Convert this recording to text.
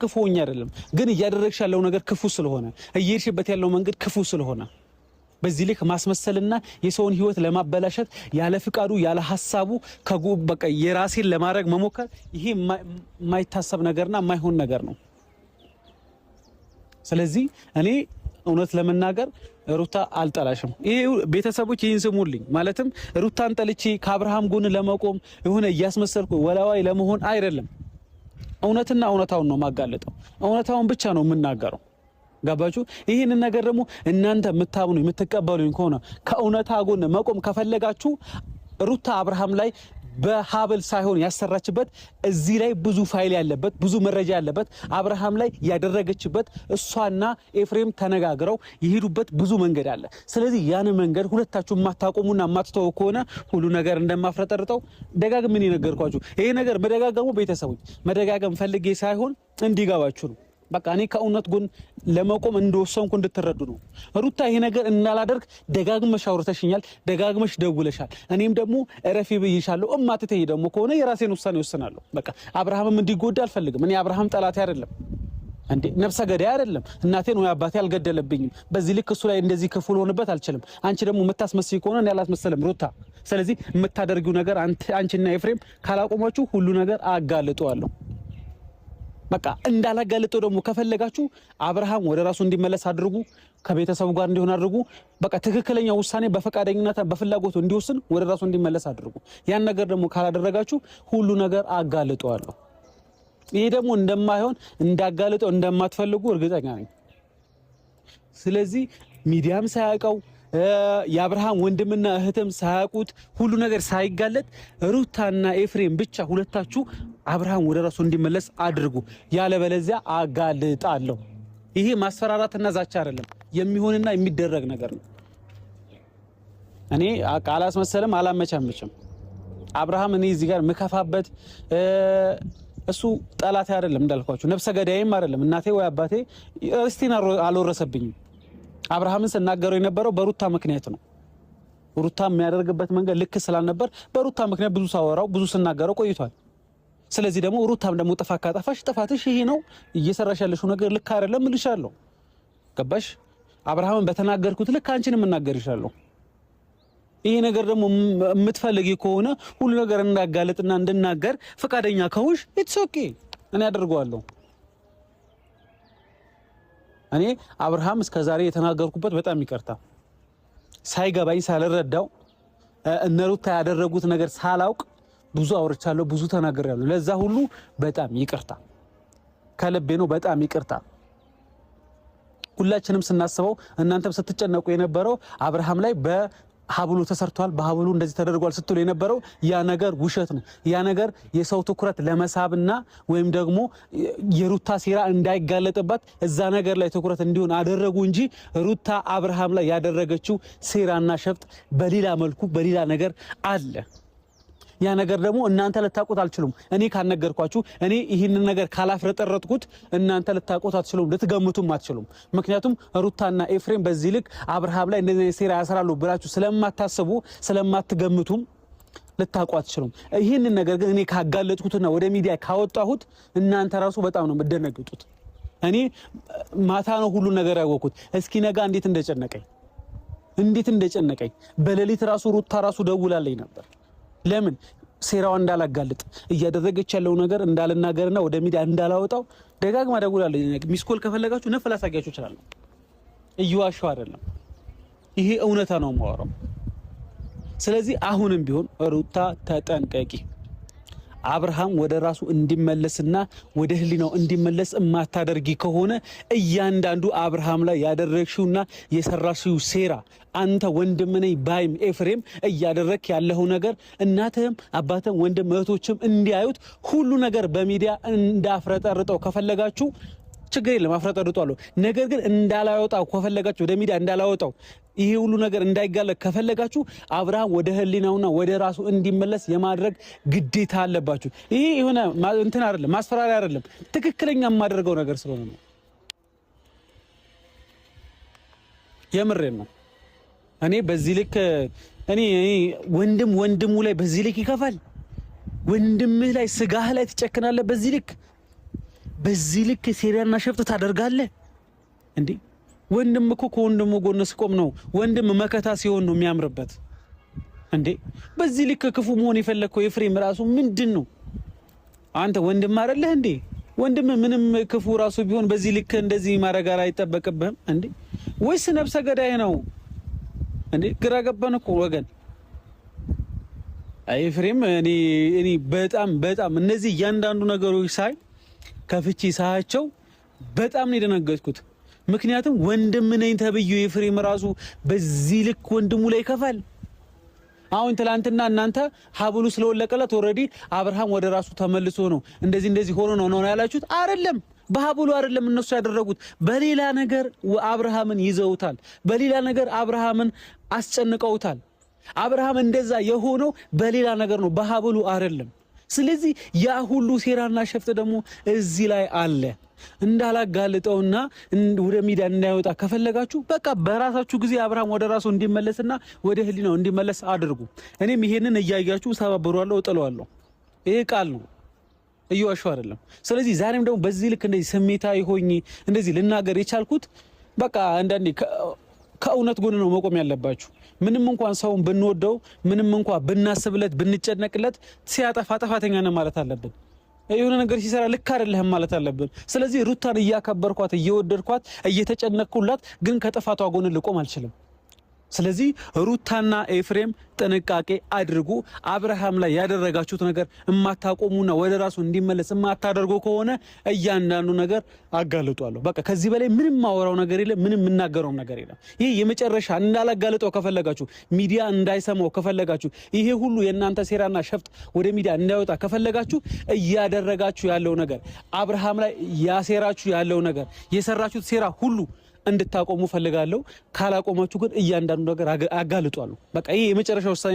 ክፉኛ አይደለም ግን እያደረግሽ ያለው ነገር ክፉ ስለሆነ እየሄድሽበት ያለው መንገድ ክፉ ስለሆነ በዚህ ልክ ማስመሰልና የሰውን ህይወት ለማበላሸት ያለ ፍቃዱ ያለ ሐሳቡ በቃ የራሴን ለማድረግ መሞከር ይሄ የማይታሰብ ነገርና የማይሆን ነገር ነው። ስለዚህ እኔ እውነት ለመናገር ሩታ አልጠላሽም። ይሄ ቤተሰቦች ይህን ስሙልኝ። ማለትም ሩታን ጠልቼ ከአብርሃም ጎን ለመቆም የሆነ እያስመሰልኩ ወላዋይ ለመሆን አይደለም። እውነትና እውነታውን ነው ማጋለጠው። እውነታውን ብቻ ነው የምናገረው። ገባችሁ? ይሄንን ነገር ደግሞ እናንተ የምታምኑ የምትቀበሉኝ ከሆነ ከእውነታ ጎን መቆም ከፈለጋችሁ ሩታ አብርሃም ላይ በሀብል ሳይሆን ያሰራችበት እዚህ ላይ ብዙ ፋይል ያለበት ብዙ መረጃ ያለበት አብርሃም ላይ ያደረገችበት እሷና ኤፍሬም ተነጋግረው ይሄዱበት ብዙ መንገድ አለ። ስለዚህ ያን መንገድ ሁለታችሁ ማታቆሙና ማትተው ከሆነ ሁሉ ነገር እንደማፍረጠርጠው ደጋግሜ ነገርኳችሁ። ይሄ ነገር መደጋገሙ ቤተሰቦች መደጋገም ፈልጌ ሳይሆን እንዲገባችሁ ነው። በቃ እኔ ከእውነት ጎን ለመቆም እንደወሰንኩ እንድትረዱ ነው። ሩታ ይሄ ነገር እናላደርግ ደጋግመሽ አውርተሽኛል፣ ደጋግመሽ ደውለሻል። እኔም ደግሞ እረፊ ብዬሻለሁ። እማትተይ ደግሞ ከሆነ የራሴን ውሳኔ ወስናለሁ። በቃ አብርሃምም እንዲጎዳ አልፈልግም። እኔ አብርሃም ጠላቴ አይደለም እንዴ ነፍሰ ገዳይ አይደለም። እናቴን ወይ አባቴ አልገደለብኝም። በዚህ ልክ እሱ ላይ እንደዚህ ክፉ ልሆንበት አልችልም። አንቺ ደግሞ የምታስመስይ ከሆነ እኔ አላስመሰለም ሩታ። ስለዚህ የምታደርጊው ነገር አንቺና ኤፍሬም ካላቆማችሁ ሁሉ ነገር አጋልጧለሁ። በቃ እንዳላጋልጠው ደግሞ ከፈለጋችሁ አብርሃም ወደ ራሱ እንዲመለስ አድርጉ፣ ከቤተሰቡ ጋር እንዲሆን አድርጉ። በቃ ትክክለኛ ውሳኔ በፈቃደኝነት በፍላጎቱ እንዲወስን ወደ ራሱ እንዲመለስ አድርጉ። ያን ነገር ደግሞ ካላደረጋችሁ ሁሉ ነገር አጋልጧለሁ። ይሄ ደግሞ እንደማይሆን እንዳጋልጠው እንደማትፈልጉ እርግጠኛ ነኝ። ስለዚህ ሚዲያም ሳያውቀው የአብርሃም ወንድምና እህትም ሳያውቁት ሁሉ ነገር ሳይጋለጥ ሩታና ኤፍሬም ብቻ ሁለታችሁ አብርሃም ወደ ራሱ እንዲመለስ አድርጉ። ያለበለዚያ አጋልጣለሁ። ይሄ ማስፈራራትና ዛቻ አይደለም፣ የሚሆንና የሚደረግ ነገር ነው። እኔ ቃላስ መሰለም አላመቻመችም። አብርሃም እኔ እዚህ ጋር መከፋበት እሱ ጠላቴ አይደለም፣ እንዳልኳችሁ ነፍሰ ገዳይም አይደለም። እናቴ ወይ አባቴ እስቲና አልወረሰብኝም። አብርሃምን ስናገረው የነበረው በሩታ ምክንያት ነው። ሩታ የሚያደርግበት መንገድ ልክ ስላልነበር በሩታ ምክንያት ብዙ ሳወራው ብዙ ስናገረው ቆይቷል። ስለዚህ ደግሞ ሩታም ደግሞ ጥፋት ካጠፋሽ ጥፋትሽ ይሄ ነው፣ እየሰራሽ ያለሽው ነገር ልክ አይደለም እልሻለሁ። ገባሽ? አብርሃምን በተናገርኩት ልክ አንቺንም እናገርሻለሁ። ይሄ ነገር ደግሞ የምትፈልጊ ከሆነ ሁሉ ነገር እንዳጋለጥና እንድናገር ፈቃደኛ ከሆንሽ ኢትስ ኦኬ፣ እኔ አደርገዋለሁ። እኔ አብርሃም እስከዛሬ የተናገርኩበት በጣም ይቅርታ ሳይገባኝ ሳልረዳው እነ ሩታ ያደረጉት ነገር ሳላውቅ ብዙ አውርቻለሁ፣ ብዙ ተናግሬያለሁ። ለዛ ሁሉ በጣም ይቅርታ፣ ከልቤ ነው። በጣም ይቅርታ። ሁላችንም ስናስበው እናንተም ስትጨነቁ የነበረው አብርሃም ላይ በሀብሉ ተሰርቷል፣ በሀብሉ እንደዚህ ተደርጓል ስትሉ የነበረው ያ ነገር ውሸት ነው። ያ ነገር የሰው ትኩረት ለመሳብና ወይም ደግሞ የሩታ ሴራ እንዳይጋለጥባት እዛ ነገር ላይ ትኩረት እንዲሆን አደረጉ እንጂ ሩታ አብርሃም ላይ ያደረገችው ሴራና ሸፍጥ በሌላ መልኩ በሌላ ነገር አለ። ያ ነገር ደግሞ እናንተ ልታውቁት አልችሉም። እኔ ካልነገርኳችሁ እኔ ይህንን ነገር ካላፍረጠረጥኩት እናንተ ልታውቁት አትችሉም፣ ልትገምቱም አትችሉም። ምክንያቱም ሩታና ኤፍሬም በዚህ ልክ አብርሃም ላይ እንደዚህ ሴራ ያሰራሉ ብላችሁ ስለማታስቡ ስለማትገምቱም ልታውቁ አትችሉም። ይህንን ነገር ግን እኔ ካጋለጥኩትና ወደ ሚዲያ ካወጣሁት እናንተ ራሱ በጣም ነው የምትደነግጡት። እኔ ማታ ነው ሁሉ ነገር ያወቅኩት። እስኪ ነጋ እንዴት እንደጨነቀኝ በሌሊት ራሱ ሩታ ራሱ ደውላልኝ ነበር። ለምን ሴራው እንዳላጋልጥ እያደረገች ያለው ነገር እንዳልናገርና ወደ ሚዲያ እንዳላወጣው ደጋግማ ደውላለች። ሚስኮል ከፈለጋችሁ ነፍ ላሳያችሁ ይችላል። እየዋሻው አይደለም፣ ይሄ እውነታ ነው የማወራው። ስለዚህ አሁንም ቢሆን ሩታ ተጠንቀቂ። አብርሃም ወደ ራሱ እንዲመለስና ወደ ህሊናው እንዲመለስ ማታደርጊ ከሆነ እያንዳንዱ አብርሃም ላይ ያደረግሽውና የሰራሽው ሴራ አንተ ወንድም ነኝ ባይም ኤፍሬም እያደረክ ያለው ነገር እናትህም አባትህም ወንድም እህቶችም እንዲያዩት ሁሉ ነገር በሚዲያ እንዳፍረጠርጠው ከፈለጋችሁ ችግር የለም፣ አፍረጠርጧለሁ። ነገር ግን እንዳላወጣው ከፈለጋችሁ ወደ ሚዲያ እንዳላወጣው ይሄ ሁሉ ነገር እንዳይጋለጥ ከፈለጋችሁ አብርሃም ወደ ህሊናውና ወደ ራሱ እንዲመለስ የማድረግ ግዴታ አለባችሁ። ይሄ የሆነ እንትን አይደለም፣ ማስፈራሪያ አይደለም፣ ትክክለኛ የማደርገው ነገር ስለሆነ ነው። የምሬን ነው። እኔ በዚህ ልክ እኔ ወንድሙ ላይ በዚህ ልክ ይከፋል። ወንድምህ ላይ ስጋህ ላይ ትጨክናለህ በዚህ ልክ በዚህ ልክ ሴሪያና ሸፍጥ ታደርጋለህ እንዴ? ወንድም እኮ ከወንድሙ ጎን ሲቆም ነው ወንድም መከታ ሲሆን ነው የሚያምርበት እንዴ። በዚህ ልክ ክፉ መሆን የፈለከው ኤፍሬም ራሱ ምንድነው? አንተ ወንድም አይደለህ እንዴ? ወንድም ምንም ክፉ ራሱ ቢሆን በዚህ ልክ እንደዚህ ማረጋራ አይጠበቅብህም እንዴ? ወይስ ነፍሰ ገዳይ ነው እንዴ? ግራ ገባን እኮ ወገን። ኤፍሬም እኔ በጣም እነዚህ እያንዳንዱ ነገሮች ሳይ ከፍቺ ሳያቸው በጣም ነው የደነገጥኩት። ምክንያቱም ወንድም ነኝ ተብዩ ኤፍሬም ራሱ በዚህ ልክ ወንድሙ ላይ ይከፋል። አሁን ትላንትና እናንተ ሀብሉ ስለወለቀለት ኦሬዲ አብርሃም ወደ ራሱ ተመልሶ ነው እንደዚህ ሆኖ ነው ያላችሁት አይደለም። በሀብሉ አይደለም እነሱ ያደረጉት፣ በሌላ ነገር አብርሃምን ይዘውታል። በሌላ ነገር አብርሃምን አስጨንቀውታል። አብርሃም እንደዛ የሆነው በሌላ ነገር ነው፣ በሀብሉ አይደለም። ስለዚህ ያ ሁሉ ሴራና ሸፍጥ ደግሞ እዚህ ላይ አለ። እንዳላጋልጠውና ወደ ሚዲያ እንዳይወጣ ከፈለጋችሁ በቃ በራሳችሁ ጊዜ አብርሃም ወደ ራሱ እንዲመለስና ወደ ህሊናው እንዲመለስ አድርጉ። እኔም ይሄንን እያያችሁ ሰባብሯለሁ፣ እጥለዋለሁ። ይሄ ቃል ነው፣ እየዋሸሁ አይደለም። ስለዚህ ዛሬም ደግሞ በዚህ ልክ እንደዚህ ስሜታዊ ሆኜ እንደዚህ ልናገር የቻልኩት በቃ አንዳንዴ ከእውነት ጎን ነው መቆም ያለባችሁ። ምንም እንኳን ሰውን ብንወደው፣ ምንም እንኳን ብናስብለት፣ ብንጨነቅለት ሲያጠፋ ጥፋተኛ ነህ ማለት አለብን። የሆነ ነገር ሲሰራ ልክ አይደለህም ማለት አለብን። ስለዚህ ሩታን እያከበርኳት፣ እየወደድኳት፣ እየተጨነቅኩላት ግን ከጥፋቷ ጎን ልቆም አልችልም። ስለዚህ ሩታና ኤፍሬም ጥንቃቄ አድርጉ። አብርሃም ላይ ያደረጋችሁት ነገር እማታቆሙና ወደ ራሱ እንዲመለስ እማታደርጉ ከሆነ እያንዳንዱ ነገር አጋልጧለሁ። በቃ ከዚህ በላይ ምንም ማወራው ነገር የለም፣ ምንም የምናገረው ነገር የለም። ይሄ የመጨረሻ እንዳላጋልጠው ከፈለጋችሁ፣ ሚዲያ እንዳይሰማው ከፈለጋችሁ፣ ይሄ ሁሉ የእናንተ ሴራና ሸፍጥ ወደ ሚዲያ እንዳይወጣ ከፈለጋችሁ እያደረጋችሁ ያለው ነገር አብርሃም ላይ ያሴራችሁ ያለው ነገር የሰራችሁት ሴራ ሁሉ እንድታቆሙ ፈልጋለሁ። ካላቆማችሁ ግን እያንዳንዱ ነገር አጋልጧለሁ። በቃ ይሄ የመጨረሻ ውሳኔ